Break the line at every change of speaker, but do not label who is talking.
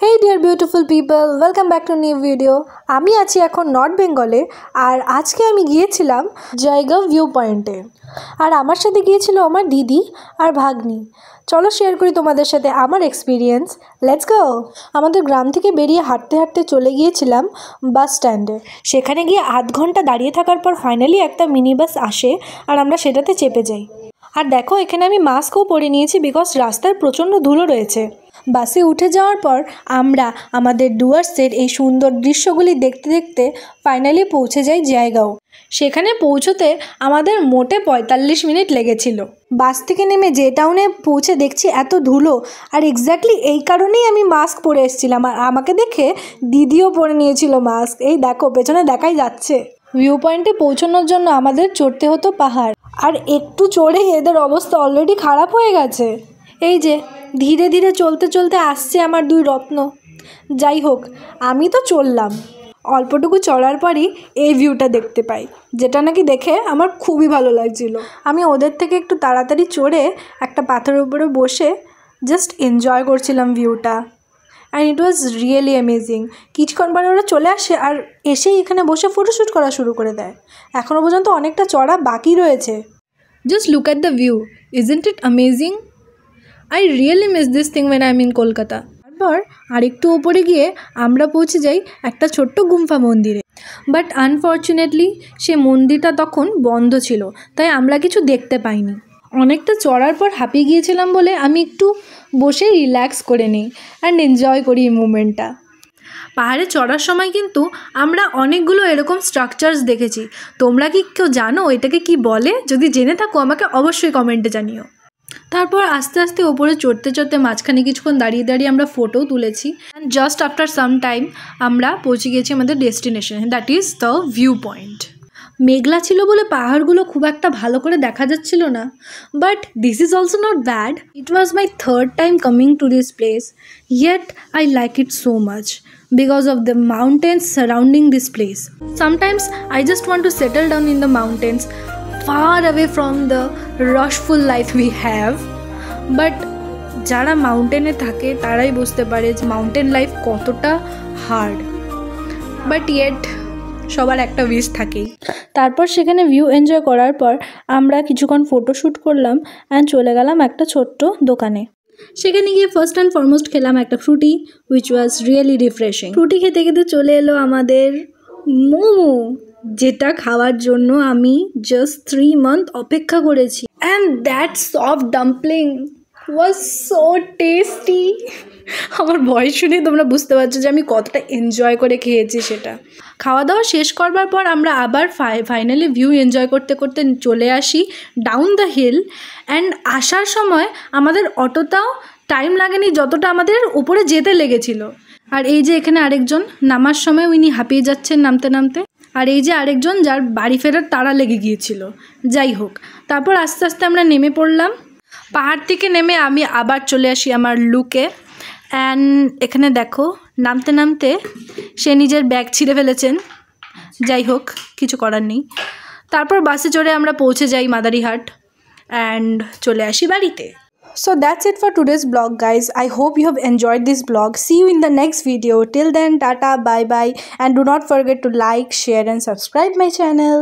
Hey dear beautiful people, welcome back to new video. আমি আছি এখন নর্থ বেঙ্গলে আর আজকে আমি গিয়েছিলাম জায়গাও ভিউ পয়েন্টে। আর আমার সাথে গিয়েছিল আমার দিদি আর ভাগ্নি। চলো শেয়ার করি তোমাদের সাথে আমার এক্সপিরিয়েন্স। Let's go. আমাদের গ্রাম থেকে বেরিয়ে হাঁটতে হাঁটতে চলে গিয়েছিলাম বাস স্ট্যান্ডে। সেখানে গিয়ে আধ ঘন্টা দাঁড়িয়ে থাকার পর ফাইনালি একটা মিনি বাস আসে আর আমরা সেটাতে চেপে যাই। আর দেখো এখানে আমি মাস্কও পরে নিয়েছি বিকজ রাস্তায় প্রচণ্ড ধুলো রয়েছে। বাসে উঠে যাওয়ার পর আমরা আমাদের ডুয়ার্সের এই সুন্দর দৃশ্যগুলি দেখতে দেখতে ফাইনালি পৌঁছে যাই জায়গাও। সেখানে পৌঁছতে আমাদের মোটে 45 মিনিট লেগেছিল। বাস থেকে নেমে যে টাউনে পৌঁছে দেখছি এত ধুলো, আর এক্স্যাক্টলি এই কারণেই আমি মাস্ক পরে এসেছিলাম। আর আমাকে দেখে দিদিও পরে নিয়েছিল মাস্ক। এই দেখো পেছনে দেখাই যাচ্ছে। ভিউ পয়েন্টে পৌঁছানোর জন্য আমাদের চড়তে হতো পাহাড়, আর একটু চড়েই এদের অবস্থা অলরেডি খারাপ হয়ে গেছে। এই যে ধীরে ধীরে চলতে চলতে আসছে আমার দুই রত্ন। যাই হোক, আমি তো চললাম। অল্পটুকু চড়ার পরই এই ভিউটা দেখতে পাই, যেটা নাকি দেখে আমার খুবই ভালো লাগছিল। আমি ওদের থেকে একটু তাড়াতাড়ি চড়ে একটা পাথরের উপরে বসে জাস্ট এনজয় করছিলাম ভিউটা। And it was really amazing. কিছুক্ষণ পরে ওরা চলে আসে আর এসেই এখানে বসে ফটোশ্যুট করা শুরু করে দেয়। এখনও পর্যন্ত অনেকটা চড়া বাকি রয়েছে। Just look at the view, isn't it amazing? I really miss this thing when I'm in Kolkata. তারপর আরেকটু ওপরে গিয়ে আমরা পৌঁছে যাই একটা ছোট্ট গুম্ফা মন্দিরে। বাট আনফর্চুনেটলি সে মন্দিরটা তখন বন্ধ ছিল, তাই আমরা কিছু দেখতে পাইনি। অনেকটা চড়ার পর হাঁপিয়ে গিয়েছিলাম বলে আমি একটু বসে রিল্যাক্স করে নিই অ্যান্ড এনজয় করি এই মুমেন্টটা। পাহাড়ে চড়ার সময় কিন্তু আমরা অনেকগুলো এরকম স্ট্রাকচারস দেখেছি। তোমরা কি কেউ জানো এটাকে কি বলে? যদি জেনে থাকো আমাকে অবশ্যই কমেন্টে জানিও। তারপর আস্তে আস্তে ওপরে চড়তে চড়তে মাঝখানে কিছুক্ষণ দাঁড়িয়ে দাঁড়িয়ে আমরা ফটো তুলেছি। And just after some time আমরা পৌঁছে গেছি আমাদের ডেস্টিনেশনে, that is the view point. মেঘলা ছিল বলে পাহাড়গুলো খুব একটা ভালো করে দেখা যাচ্ছিল না, but this is also not bad. It was my third time coming to this place, yet I like it so much because of the mountains surrounding this place. Sometimes I just want to settle down in the mountains, far away from the rushful life we have. But যারা মাউন্টেনে থাকে তারাই বুঝতে পারে যে mountain life কতটা hard, but yet সবার একটা wish থাকেই। তারপর সেখানে ভিউ এনজয় করার পর আমরা কিছুক্ষণ ফটোশ্যুট করলাম অ্যান্ড চলে গেলাম একটা ছোট্ট দোকানে। সেখানে গিয়ে ফার্স্ট অ্যান্ড ফরমোস্ট খেলাম একটা Frooti, which was really refreshing. Frooti খেতে খেতে চলে এলো আমাদের মোমো, যেটা খাওয়ার জন্য আমি জাস্ট 3 মান্থ অপেক্ষা করেছি। And that soft dumpling was so tasty. আমার ভয়েস শুনে তোমরা বুঝতে পারছো যে আমি কতটা এনজয় করে খেয়েছি সেটা। খাওয়া দাওয়া শেষ করবার পর আমরা আবার ফাইনালি ভিউ এনজয় করতে করতে চলে আসি ডাউন দ্য হিল। অ্যান্ড আসার সময় আমাদের অতটাও টাইম লাগেনি যতটা আমাদের উপরে যেতে লেগেছিল। আর এই যে এখানে আরেকজন নামার সময় উনি হাঁপিয়ে যাচ্ছেন নামতে নামতে, আর এই যে আরেকজন যার বাড়ি ফেরার তাড়া লেগে গিয়েছিল। যাই হোক, তারপর আস্তে আস্তে আমরা নেমে পড়লাম। পাহাড় থেকে নেমে আমি আবার চলে আসি আমার লুকে। অ্যান্ড এখানে দেখো নামতে নামতে সে নিজের ব্যাগ ছিঁড়ে ফেলেছেন। যাই হোক, কিছু করার নেই। তারপর বাসে চড়ে আমরা পৌঁছে যাই মাদারিহাট অ্যান্ড চলে আসি বাড়িতে। So that's it for today's vlog guys. I hope you have enjoyed this vlog. See you in the next video. Till then, tata, bye bye, and do not forget to like, share and subscribe my channel.